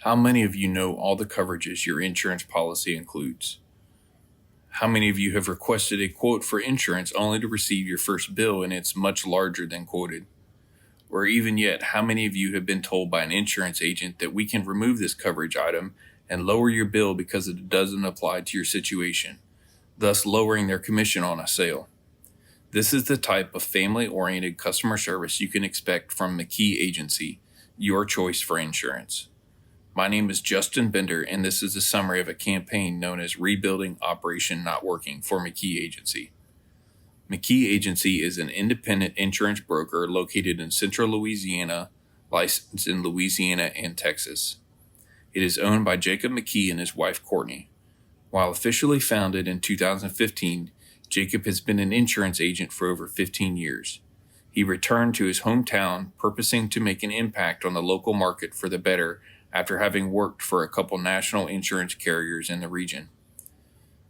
How many of you know all the coverages your insurance policy includes? How many of you have requested a quote for insurance only to receive your first bill and it's much larger than quoted? Or even yet, how many of you have been told by an insurance agent that we can remove this coverage item and lower your bill because it doesn't apply to your situation, thus lowering their commission on a sale? This is the type of family-oriented customer service you can expect from McKee Agency, your choice for insurance. My name is Justin Bender, and this is a summary of a campaign known as Rebuilding Operation Notworking for McKee Agency. McKee Agency is an independent insurance broker located in central Louisiana, licensed in Louisiana and Texas. It is owned by Jacob McKee and his wife Courtney. While officially founded in 2015, Jacob has been an insurance agent for over 15 years. He returned to his hometown, purposing to make an impact on the local market for the better after having worked for a couple national insurance carriers in the region.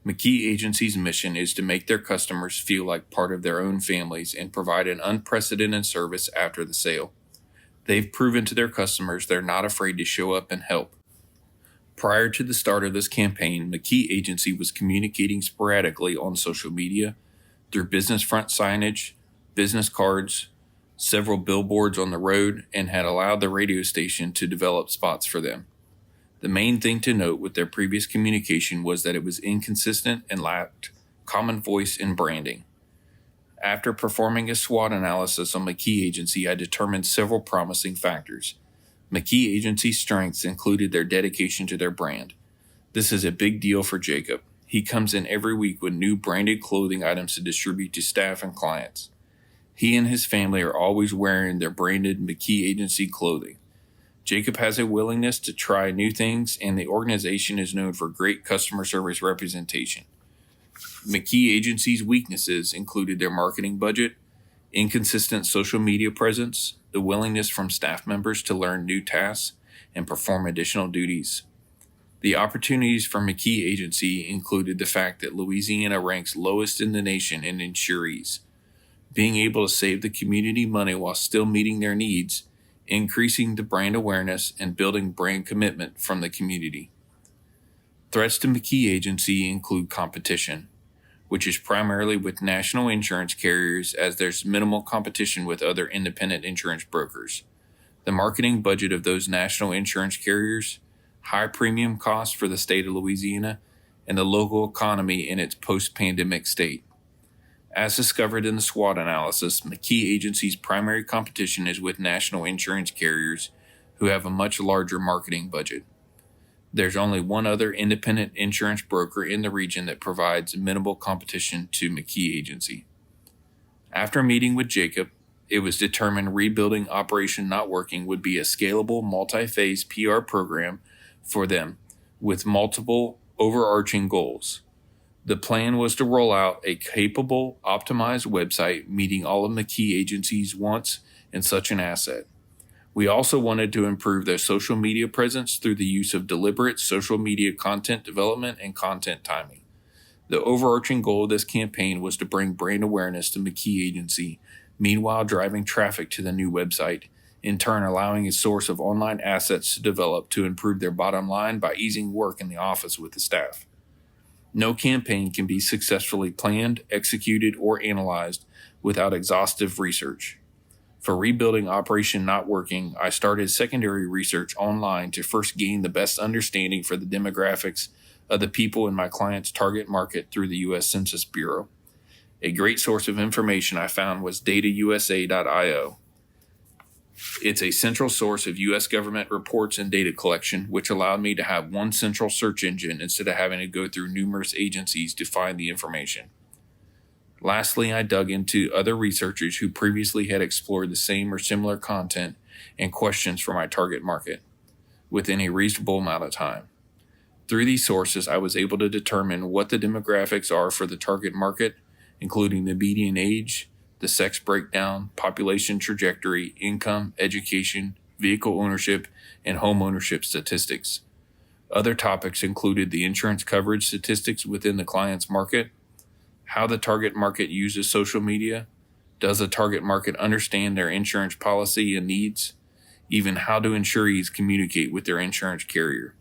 McKee Agency's mission is to make their customers feel like part of their own families and provide an unprecedented service after the sale. They've proven to their customers they're not afraid to show up and help. Prior to the start of this campaign, McKee Agency was communicating sporadically on social media, through business front signage, business cards, several billboards on the road, and had allowed the radio station to develop spots for them. The main thing to note with their previous communication was that it was inconsistent and lacked common voice and branding. After performing a SWOT analysis on McKee Agency, I determined several promising factors. McKee Agency's strengths included their dedication to their brand. This is a big deal for Jacob. He comes in every week with new branded clothing items to distribute to staff and clients. He and his family are always wearing their branded McKee Agency clothing. Jacob has a willingness to try new things, and the organization is known for great customer service representation. McKee Agency's weaknesses included their marketing budget, inconsistent social media presence, the willingness from staff members to learn new tasks and perform additional duties. The opportunities for McKee Agency included the fact that Louisiana ranks lowest in the nation in insurees. Being able to save the community money while still meeting their needs, increasing the brand awareness, and building brand commitment from the community. Threats to McKee Agency include competition, which is primarily with national insurance carriers as there's minimal competition with other independent insurance brokers. The marketing budget of those national insurance carriers, high premium costs for the state of Louisiana, and the local economy in its post-pandemic state. As discovered in the SWOT analysis, McKee Agency's primary competition is with national insurance carriers who have a much larger marketing budget. There's only one other independent insurance broker in the region that provides minimal competition to McKee Agency. After meeting with Jacob, it was determined Rebuilding Operation Notworking would be a scalable multi-phase PR program for them with multiple overarching goals. The plan was to roll out a capable, optimized website meeting all of McKee Agency's wants in such an asset. We also wanted to improve their social media presence through the use of deliberate social media content development and content timing. The overarching goal of this campaign was to bring brand awareness to McKee Agency, meanwhile driving traffic to the new website, in turn allowing a source of online assets to develop to improve their bottom line by easing work in the office with the staff. No campaign can be successfully planned, executed, or analyzed without exhaustive research. For Rebuilding Operation Notworking, I started secondary research online to first gain the best understanding for the demographics of the people in my client's target market through the U.S. Census Bureau. A great source of information I found was datausa.io. It's a central source of U.S. government reports and data collection, which allowed me to have one central search engine instead of having to go through numerous agencies to find the information. Lastly, I dug into other researchers who previously had explored the same or similar content and questions for my target market within a reasonable amount of time. Through these sources, I was able to determine what the demographics are for the target market, including the median age, the sex breakdown, population trajectory, income, education, vehicle ownership, and home ownership statistics. Other topics included the insurance coverage statistics within the client's market, how the target market uses social media, does the target market understand their insurance policy and needs, even how do insurees communicate with their insurance carrier.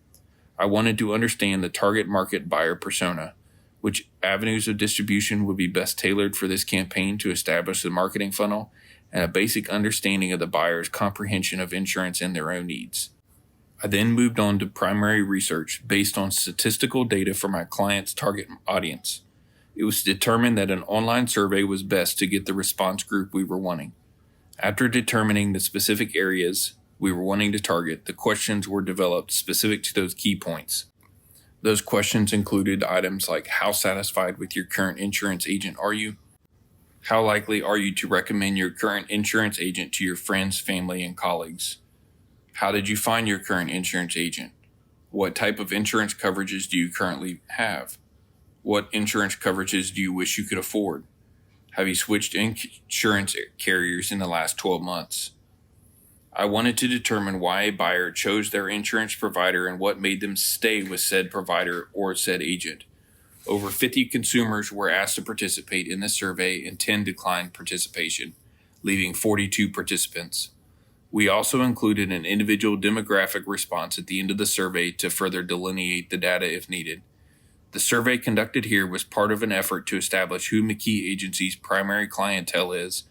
I wanted to understand the target market buyer persona, which avenues of distribution would be best tailored for this campaign to establish the marketing funnel, and a basic understanding of the buyer's comprehension of insurance and their own needs. I then moved on to primary research based on statistical data for my client's target audience. It was determined that an online survey was best to get the response group we were wanting. After determining the specific areas we were wanting to target, the questions were developed specific to those key points. Those questions included items like how satisfied with your current insurance agent are you? How likely are you to recommend your current insurance agent to your friends, family, and colleagues? How did you find your current insurance agent? What type of insurance coverages do you currently have? What insurance coverages do you wish you could afford? Have you switched insurance carriers in the last 12 months? I wanted to determine why a buyer chose their insurance provider and what made them stay with said provider or said agent. Over 50 consumers were asked to participate in the survey and 10 declined participation, leaving 42 participants. We also included an individual demographic response at the end of the survey to further delineate the data if needed. The survey conducted here was part of an effort to establish who McKee Agency's primary clientele is,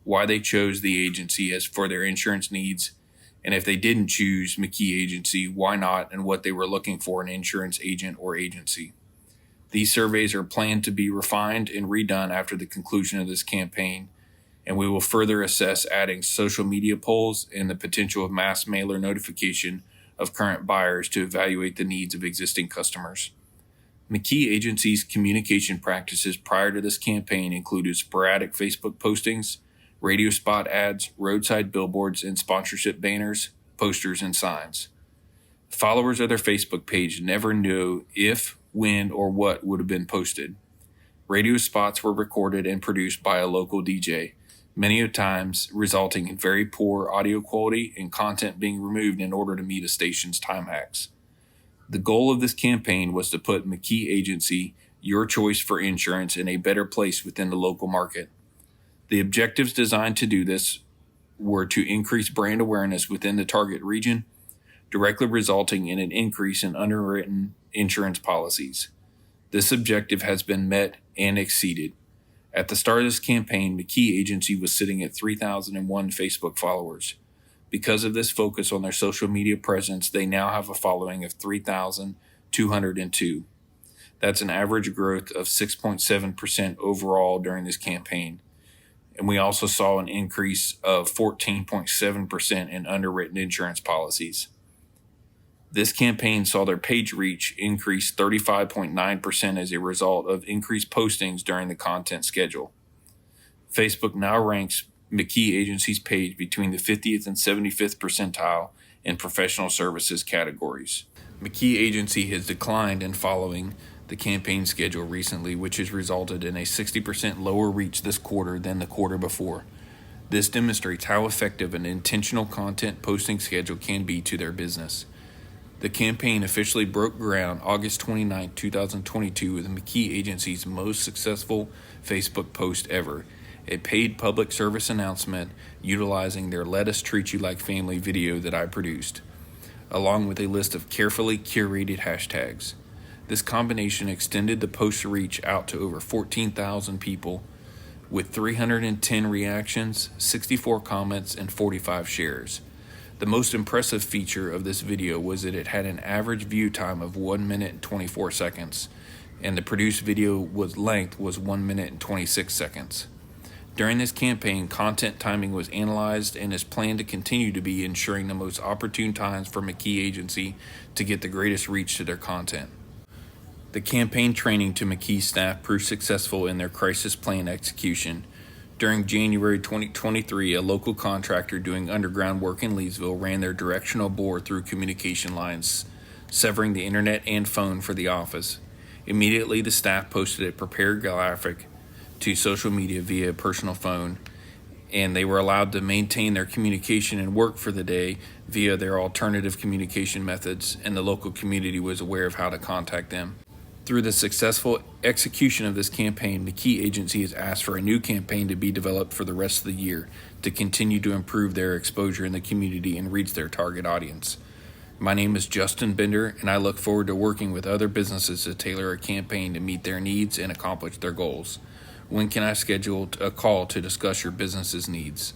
why they chose the agency as for their insurance needs, and if they didn't choose McKee Agency, why not, and what they were looking for in an insurance agent or agency. These surveys are planned to be refined and redone after the conclusion of this campaign, and we will further assess adding social media polls and the potential of mass mailer notification of current buyers to evaluate the needs of existing customers. McKee Agency's communication practices prior to this campaign included sporadic Facebook postings, radio spot ads, roadside billboards, and sponsorship banners, posters, and signs. Followers of their Facebook page never knew if, when, or what would have been posted. Radio spots were recorded and produced by a local DJ, many times resulting in very poor audio quality and content being removed in order to meet a station's time hacks. The goal of this campaign was to put McKee Agency, your choice for insurance, in a better place within the local market. The objectives designed to do this were to increase brand awareness within the target region, directly resulting in an increase in underwritten insurance policies. This objective has been met and exceeded. At the start of this campaign, McKee Agency was sitting at 3,001 Facebook followers. Because of this focus on their social media presence, they now have a following of 3,202. That's an average growth of 6.7% overall during this campaign. And we also saw an increase of 14.7% in underwritten insurance policies. This campaign saw their page reach increase 35.9% as a result of increased postings during the content schedule. Facebook now ranks McKee Agency's page between the 50th and 75th percentile in professional services categories. McKee Agency has declined in following the campaign schedule recently, which has resulted in a 60% lower reach this quarter than the quarter before. This demonstrates how effective an intentional content posting schedule can be to their business. The campaign officially broke ground August 29, 2022 with McKee Agency's most successful Facebook post ever, a paid public service announcement utilizing their Let Us Treat You Like Family video that I produced, along with a list of carefully curated hashtags. This combination extended the post reach out to over 14,000 people with 310 reactions, 64 comments, and 45 shares. The most impressive feature of this video was that it had an average view time of 1 minute and 24 seconds, and the produced video length was 1 minute and 26 seconds. During this campaign, content timing was analyzed and is planned to continue to be, ensuring the most opportune times for McKee Agency to get the greatest reach to their content. The campaign training to McKee staff proved successful in their crisis plan execution. During January 2023, a local contractor doing underground work in Leesville ran their directional bore through communication lines, severing the internet and phone for the office. Immediately, the staff posted a prepared graphic to social media via personal phone, and they were allowed to maintain their communication and work for the day via their alternative communication methods, and the local community was aware of how to contact them. Through the successful execution of this campaign, McKee Agency has asked for a new campaign to be developed for the rest of the year to continue to improve their exposure in the community and reach their target audience. My name is Justin Bender, and I look forward to working with other businesses to tailor a campaign to meet their needs and accomplish their goals. When can I schedule a call to discuss your business's needs?